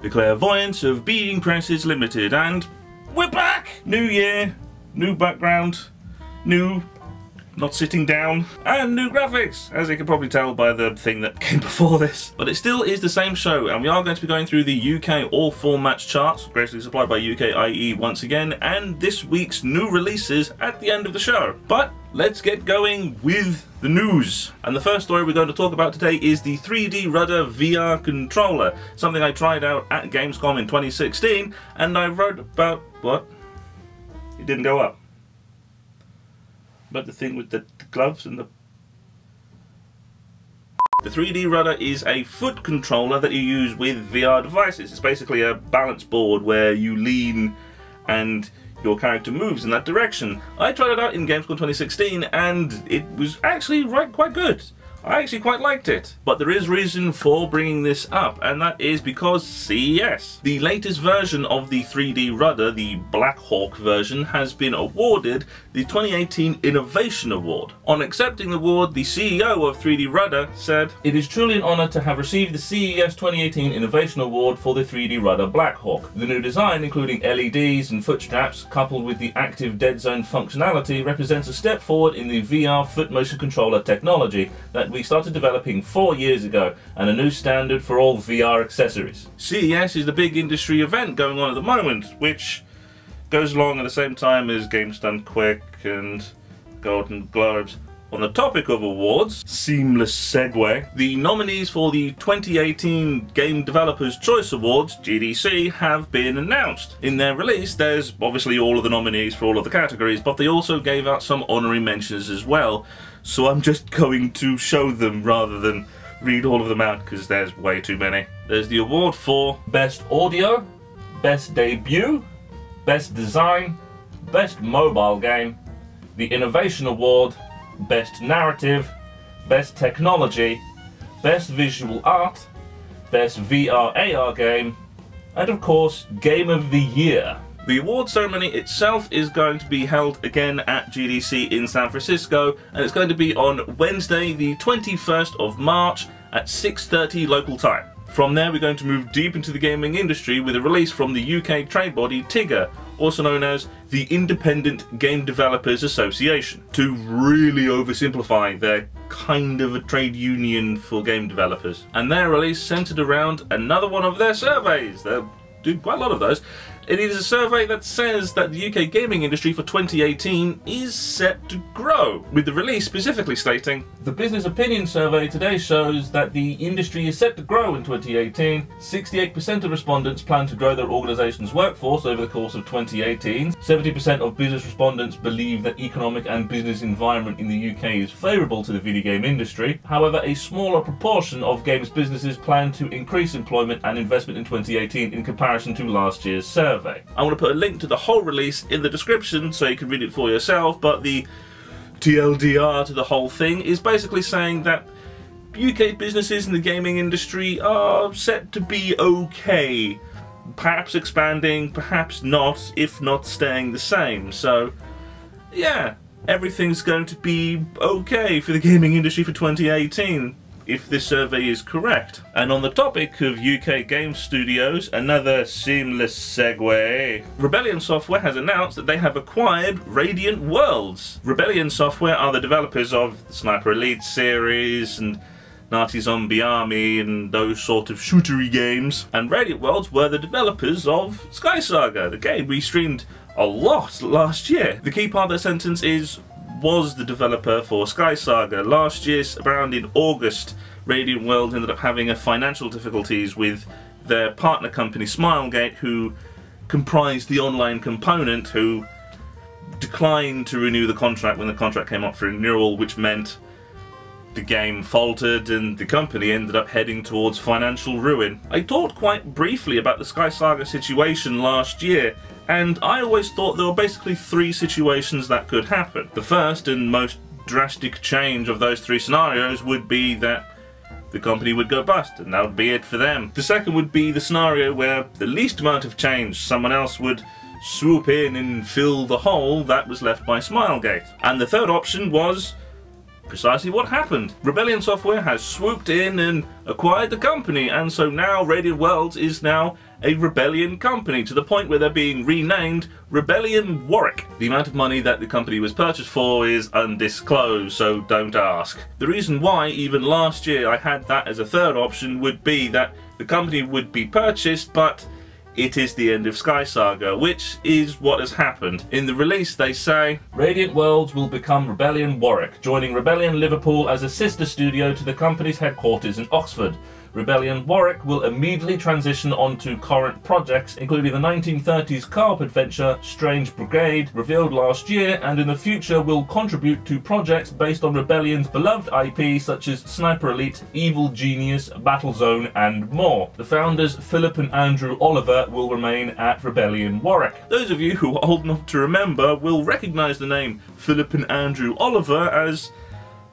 The Clairvoyance of Being Presses Limited, and we're back! New year, new background, new not sitting down, and new graphics, as you can probably tell by the thing that came before this. But it still is the same show, and we are going to be going through the UK all formats charts, graciously supplied by UKIE once again, and this week's new releases at the end of the show. But let's get going with the news. And the first story we're going to talk about today is the 3D Rudder VR controller, something I tried out at Gamescom in 2016, and I wrote about, what? It didn't go up. But the thing with the gloves and the 3D Rudder is a foot controller that you use with VR devices. It's basically a balance board where you lean and your character moves in that direction. I tried it out in Gamescom 2016 and it was actually quite good. I actually quite liked it. But there is reason for bringing this up, and that is because CES. The latest version of the 3D Rudder, the Black Hawk version, has been awarded the 2018 Innovation Award. On accepting the award, the CEO of 3D Rudder said, "It is truly an honour to have received the CES 2018 Innovation Award for the 3D Rudder Black Hawk. The new design, including LEDs and foot straps, coupled with the active dead zone functionality, represents a step forward in the VR foot motion controller technology that we started developing 4 years ago, and a new standard for all VR accessories." CES is the big industry event going on at the moment, which goes along at the same time as Games Done Quick and Golden Globes. On the topic of awards, seamless segue, the nominees for the 2018 Game Developers Choice Awards, GDC, have been announced. In their release, there's obviously all of the nominees for all of the categories, but they also gave out some honorary mentions as well. So I'm just going to show them rather than read all of them out because there's way too many. There's the award for Best Audio, Best Debut, Best Design, Best Mobile Game, the Innovation Award, Best Narrative, Best Technology, Best Visual Art, Best VR AR Game, and of course, Game of the Year. The award ceremony itself is going to be held again at GDC in San Francisco, and it's going to be on Wednesday the 21st of March at 6:30 local time. From there we're going to move deep into the gaming industry with a release from the UK trade body TIGA, also known as the Independent Game Developers Association. To really oversimplify, they're kind of a trade union for game developers. And their release centered around another one of their surveys. They do quite a lot of those. It is a survey that says that the UK gaming industry for 2018 is set to grow, with the release specifically stating, "The Business Opinion Survey today shows that the industry is set to grow in 2018. 68% of respondents plan to grow their organisation's workforce over the course of 2018. 70% of business respondents believe that economic and business environment in the UK is favourable to the video game industry. However, a smaller proportion of games businesses plan to increase employment and investment in 2018 in comparison to last year's survey." I'm going to put a link to the whole release in the description so you can read it for yourself, but the TLDR to the whole thing is basically saying that UK businesses in the gaming industry are set to be okay. Perhaps expanding, perhaps not, if not staying the same. So, yeah, everything's going to be okay for the gaming industry for 2018. If this survey is correct. And on the topic of UK game studios, another seamless segue, Rebellion Software has announced that they have acquired Radiant Worlds. Rebellion Software are the developers of the Sniper Elite series and Nazi Zombie Army and those sort of shootery games. And Radiant Worlds were the developers of Sky Saga, the game we streamed a lot last year. The key part of that sentence is was the developer for Sky Saga. Last year, around in August, Radiant World ended up having financial difficulties with their partner company Smilegate, who comprised the online component, who declined to renew the contract when the contract came up for renewal, which meant the game faltered and the company ended up heading towards financial ruin. I talked quite briefly about the Sky Saga situation last year, and I always thought there were basically three situations that could happen. The first and most drastic change of those three scenarios would be that the company would go bust, and that would be it for them. The second would be the scenario where the least amount of change, someone else would swoop in and fill the hole that was left by Smilegate. And the third option was precisely what happened. Rebellion Software has swooped in and acquired the company, and so now Radiant Worlds is now a Rebellion company, to the point where they're being renamed Rebellion Warwick. The amount of money that the company was purchased for is undisclosed, so don't ask. The reason why, even last year, I had that as a third option would be that the company would be purchased, but it is the end of Sky Saga, which is what has happened. In the release they say, Radiant Worlds will become Rebellion Warwick, joining Rebellion Liverpool as a sister studio to the company's headquarters in Oxford. Rebellion Warwick will immediately transition onto current projects, including the 1930s co-op adventure Strange Brigade, revealed last year, and in the future will contribute to projects based on Rebellion's beloved IP such as Sniper Elite, Evil Genius, Battlezone, and more. The founders, Philip and Andrew Oliver, will remain at Rebellion Warwick. Those of you who are old enough to remember will recognise the name Philip and Andrew Oliver, as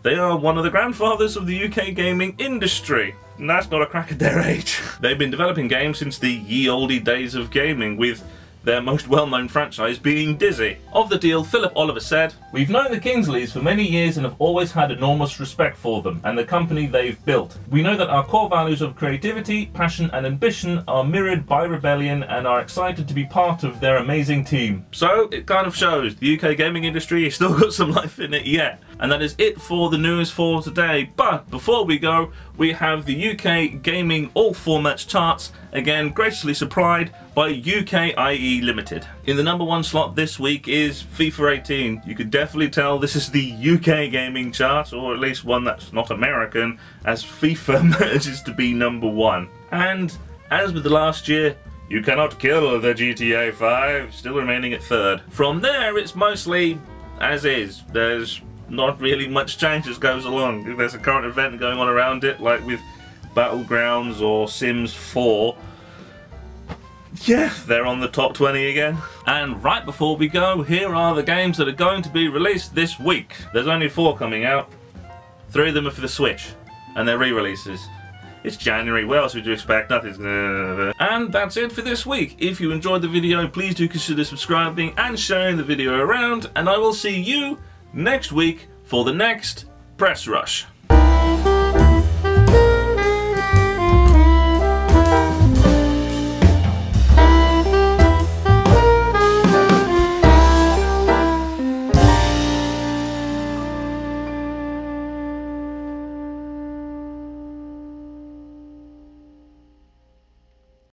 they are one of the grandfathers of the UK gaming industry. And that's not a crack at their age. They've been developing games since the ye olde days of gaming, with their most well-known franchise being Dizzy. Of the deal, Philip Oliver said, "We've known the Kingsleys for many years and have always had enormous respect for them and the company they've built. We know that our core values of creativity, passion and ambition are mirrored by Rebellion and are excited to be part of their amazing team." So it kind of shows the UK gaming industry has still got some life in it yet. And that is it for the news for today. But before we go, we have the UK Gaming All Formats charts, again graciously supplied by UKIE Ltd. In the #1 slot this week is FIFA 18. You could definitely tell this is the UK gaming chart, or at least one that's not American, as FIFA manages to be #1. And as with the last year, you cannot kill the GTA 5, still remaining at 3rd. From there, it's mostly as is. There's not really much change as goes along. If there's a current event going on around it, like with Battlegrounds or Sims 4, yeah, they're on the top 20 again. And right before we go, here are the games that are going to be released this week. There's only 4 coming out. 3 of them are for the Switch, and they're re-releases. It's January, what else would you expect? Nothing's gonna... And that's it for this week. If you enjoyed the video, please do consider subscribing and sharing the video around, and I will see you next week for the next Press Rush.